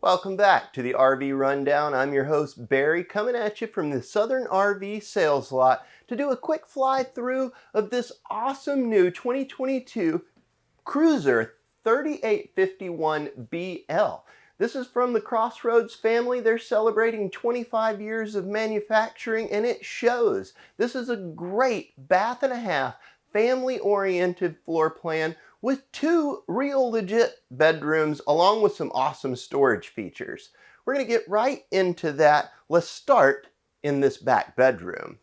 Welcome back to the RV Rundown. I'm your host Barry, coming at you from the Southern RV Sales Lot to do a quick fly through of this awesome new 2022 Cruiser 3851BL. This is from the Crossroads family. They're celebrating 25 years of manufacturing and it shows. This is a great bath and a half family-oriented floor plan with two real legit bedrooms along with some awesome storage features. We're going to get right into that. Let's start in this back bedroom.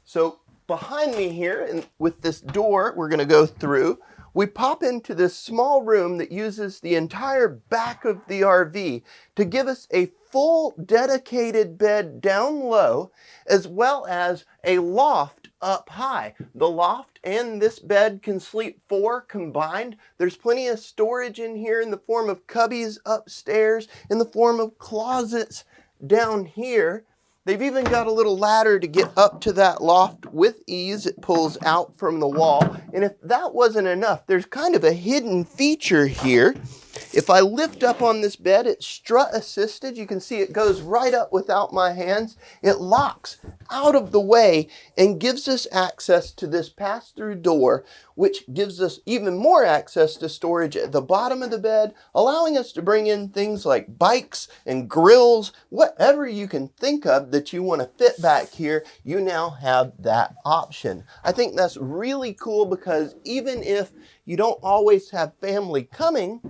So behind me here, and with this door we're going to go through, we pop into this small room that uses the entire back of the RV to give us a full dedicated bed down low, as well as a loft up high. The loft and this bed can sleep four combined. There's plenty of storage in here in the form of cubbies upstairs, in the form of closets down here. They've even got a little ladder to get up to that loft with ease. It pulls out from the wall. And if that wasn't enough, there's kind of a hidden feature here. If I lift up on this bed, it's strut assisted. You can see it goes right up without my hands. It locks out of the way and gives us access to this pass-through door, which gives us even more access to storage at the bottom of the bed, allowing us to bring in things like bikes and grills, whatever you can think of that you want to fit back here, you now have that option. I think that's really cool because even if you don't always have family coming,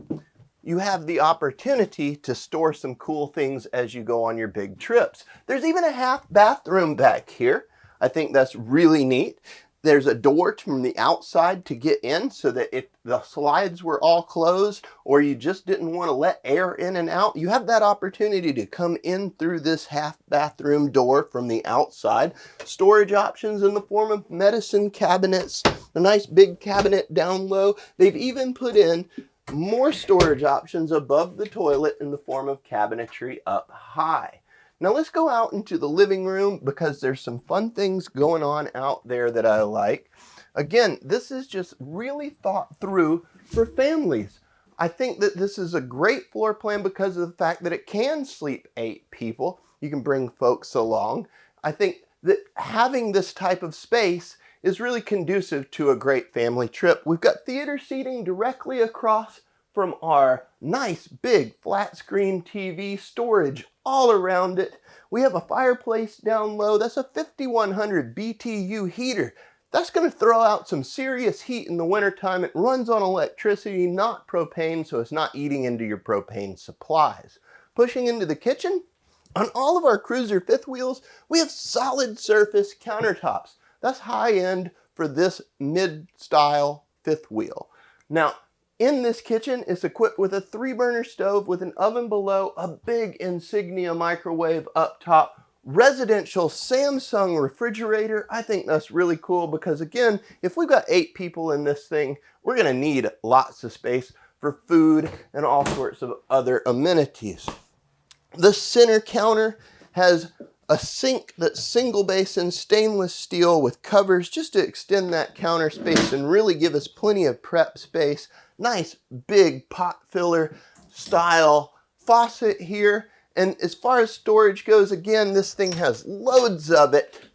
you have the opportunity to store some cool things as you go on your big trips. There's even a half bathroom back here. I think that's really neat. There's a door from the outside to get in so that if the slides were all closed or you just didn't want to let air in and out, you have that opportunity to come in through this half bathroom door from the outside. Storage options in the form of medicine cabinets, a nice big cabinet down low. They've even put in more storage options above the toilet in the form of cabinetry up high. Now let's go out into the living room because there's some fun things going on out there that I like. Again, this is just really thought through for families. I think that this is a great floor plan because of the fact that it can sleep 8 people. You can bring folks along. I think that having this type of space is really conducive to a great family trip. We've got theater seating directly across from our nice big flat screen TV, storage all around it. We have a fireplace down low. That's a 5100 BTU heater. That's going to throw out some serious heat in the wintertime. It runs on electricity, not propane, so it's not eating into your propane supplies. Pushing into the kitchen, on all of our Cruiser fifth wheels, we have solid surface countertops. That's high end for this mid-style fifth wheel. Now, in this kitchen, it's equipped with a 3-burner stove with an oven below, a big Insignia microwave up top, residential Samsung refrigerator. I think that's really cool because, again, if we've got 8 people in this thing, we're going to need lots of space for food and all sorts of other amenities. The center counter has a sink that's single basin stainless steel with covers just to extend that counter space and really give us plenty of prep space. Nice big pot filler style faucet here. And as far as storage goes, again, this thing has loads of it.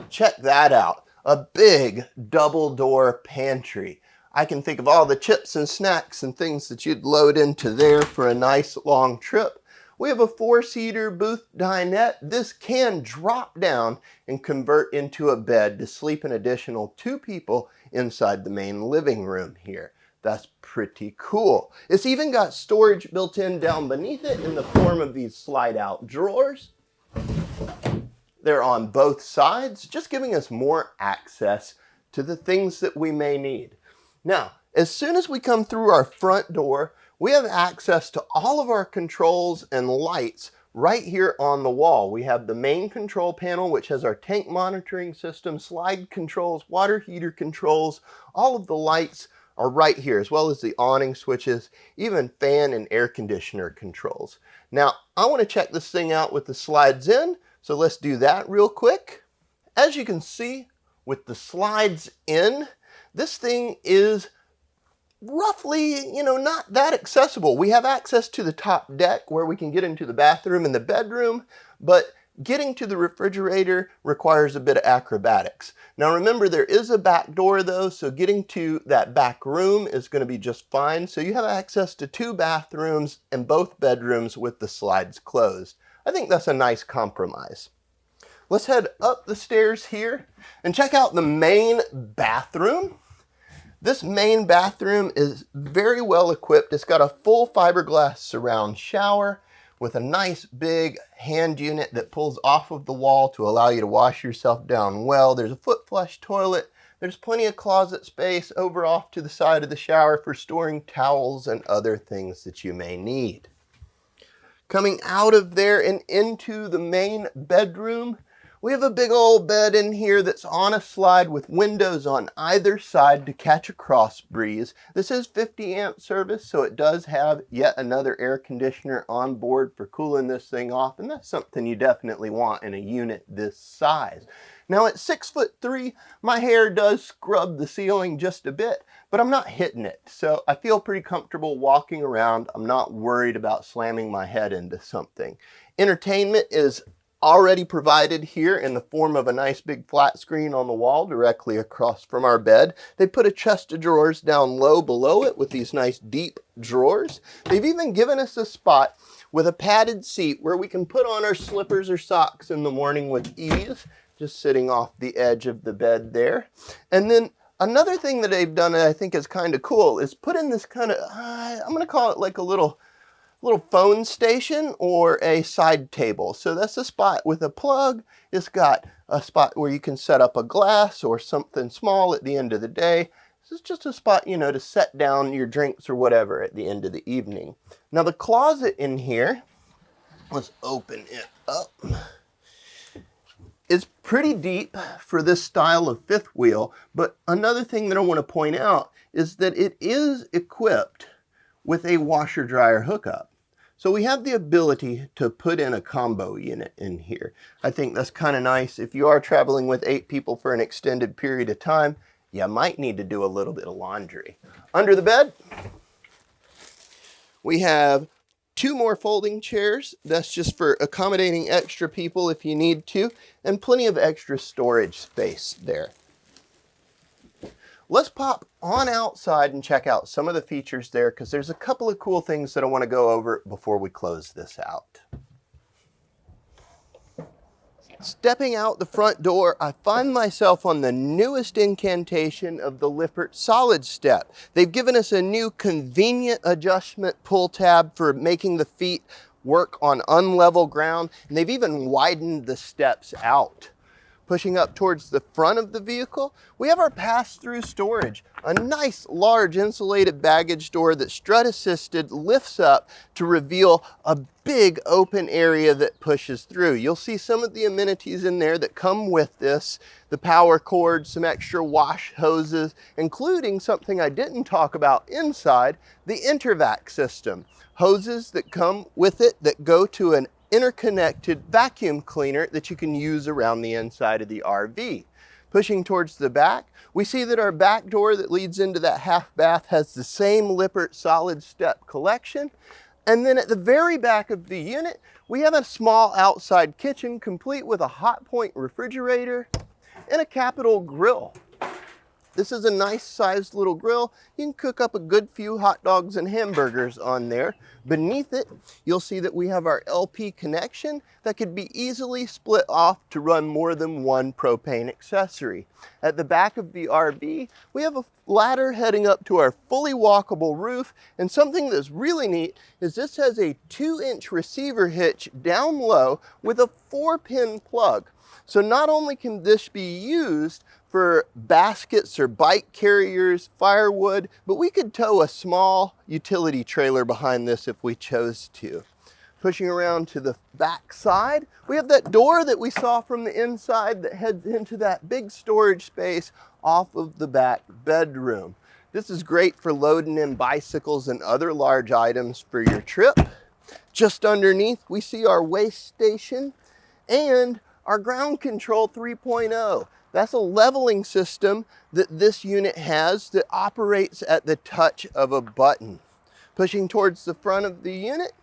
Check that out. A big double door pantry. I can think of all the chips and snacks and things that you'd load into there for a nice long trip. We have a 4-seater booth dinette. This can drop down and convert into a bed to sleep an additional 2 people inside the main living room here. That's pretty cool. It's even got storage built in down beneath it in the form of these slide-out drawers. They're on both sides, just giving us more access to the things that we may need. Now, as soon as we come through our front door, we have access to all of our controls and lights right here on the wall. We have the main control panel, which has our tank monitoring system, slide controls, water heater controls. All of the lights are right here, as well as the awning switches, even fan and air conditioner controls. Now, I want to check this thing out with the slides in, so let's do that real quick. As you can see, with the slides in, this thing is roughly, not that accessible. We have access to the top deck where we can get into the bathroom and the bedroom, but getting to the refrigerator requires a bit of acrobatics. Now remember, there is a back door though, so getting to that back room is going to be just fine. So you have access to 2 bathrooms and both bedrooms with the slides closed. I think that's a nice compromise. Let's head up the stairs here and check out the main bathroom. This main bathroom is very well equipped. It's got a full fiberglass surround shower with a nice big hand unit that pulls off of the wall to allow you to wash yourself down well. There's a foot flush toilet. There's plenty of closet space over off to the side of the shower for storing towels and other things that you may need. Coming out of there and into the main bedroom, we have a big old bed in here that's on a slide with windows on either side to catch a cross breeze. This is 50 amp service, so it does have yet another air conditioner on board for cooling this thing off, and that's something you definitely want in a unit this size. Now at 6'3", my hair does scrub the ceiling just a bit, but I'm not hitting it, so I feel pretty comfortable walking around. I'm not worried about slamming my head into something. Entertainment is already provided here in the form of a nice big flat screen on the wall directly across from our bed. They put a chest of drawers down low below it with these nice deep drawers. They've even given us a spot with a padded seat where we can put on our slippers or socks in the morning with ease, just sitting off the edge of the bed there. And then another thing that they've done that I think is kind of cool is put in this kind of, I'm going to call it like a little phone station or a side table. So that's a spot with a plug. It's got a spot where you can set up a glass or something small at the end of the day. This is just a spot, to set down your drinks or whatever at the end of the evening. Now the closet in here, let's open it up, is pretty deep for this style of fifth wheel. But another thing that I want to point out is that it is equipped with a washer dryer hookup. So we have the ability to put in a combo unit in here. I think that's kind of nice. If you are traveling with 8 people for an extended period of time, you might need to do a little bit of laundry. Under the bed, we have 2 more folding chairs. That's just for accommodating extra people if you need to, and plenty of extra storage space there. Let's pop on outside and check out some of the features there, because there's a couple of cool things that I want to go over before we close this out. Stepping out the front door, I find myself on the newest incantation of the Lippert Solid Step. They've given us a new convenient adjustment pull tab for making the feet work on unlevel ground, and they've even widened the steps out. Pushing up towards the front of the vehicle, we have our pass-through storage, a nice large insulated baggage door that strut assisted lifts up to reveal a big open area that pushes through. You'll see some of the amenities in there that come with this, the power cord, some extra wash hoses, including something I didn't talk about inside, the intervac system. Hoses that come with it that go to an interconnected vacuum cleaner that you can use around the inside of the RV. Pushing towards the back, we see that our back door that leads into that half bath has the same Lippert Solid Step collection. And then at the very back of the unit, we have a small outside kitchen complete with a hot point refrigerator and a capital grill. This is a nice sized little grill. You can cook up a good few hot dogs and hamburgers on there. Beneath it, you'll see that we have our LP connection that could be easily split off to run more than one propane accessory. At the back of the RV, we have a ladder heading up to our fully walkable roof, and something that's really neat is this has a 2-inch receiver hitch down low with a 4-pin plug. So not only can this be used for baskets or bike carriers, firewood, but we could tow a small utility trailer behind this if we chose to. Pushing around to the back side, we have that door that we saw from the inside that heads into that big storage space off of the back bedroom. This is great for loading in bicycles and other large items for your trip. Just underneath, we see our waste station and our ground control 3.0. That's a leveling system that this unit has that operates at the touch of a button. Pushing towards the front of the unit,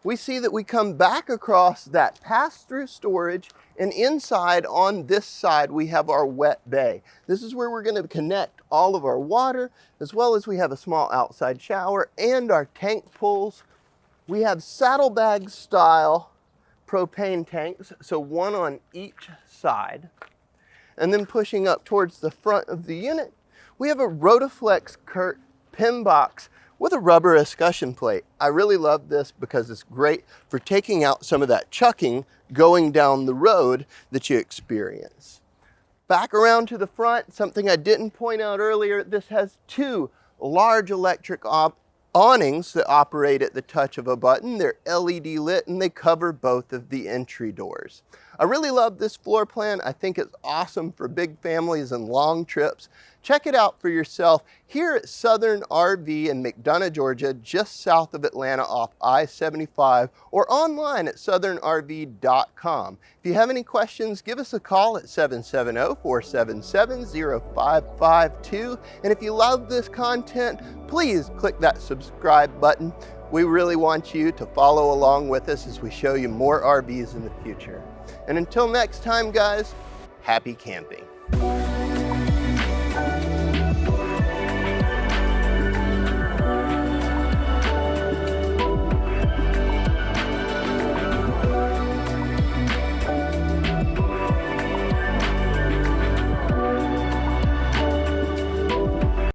we see that we come back across that pass-through storage, and inside on this side we have our wet bay. This is where we're going to connect all of our water, as well as we have a small outside shower and our tank pulls. We have saddlebag style propane tanks, so one on each side. And then pushing up towards the front of the unit, we have a Rotaflex Kurt pin box with a rubber escutcheon plate. I really love this because it's great for taking out some of that chucking going down the road that you experience. Back around to the front, something I didn't point out earlier, this has two large electric awnings that operate at the touch of a button. They're LED lit and they cover both of the entry doors. I really love this floor plan. I think it's awesome for big families and long trips. Check it out for yourself here at Southern RV in McDonough, Georgia, just south of Atlanta off I-75, or online at southernrv.com. If you have any questions, give us a call at 770-477-0552. And if you love this content, please click that subscribe button. We really want you to follow along with us as we show you more RVs in the future. And until next time, guys, happy camping.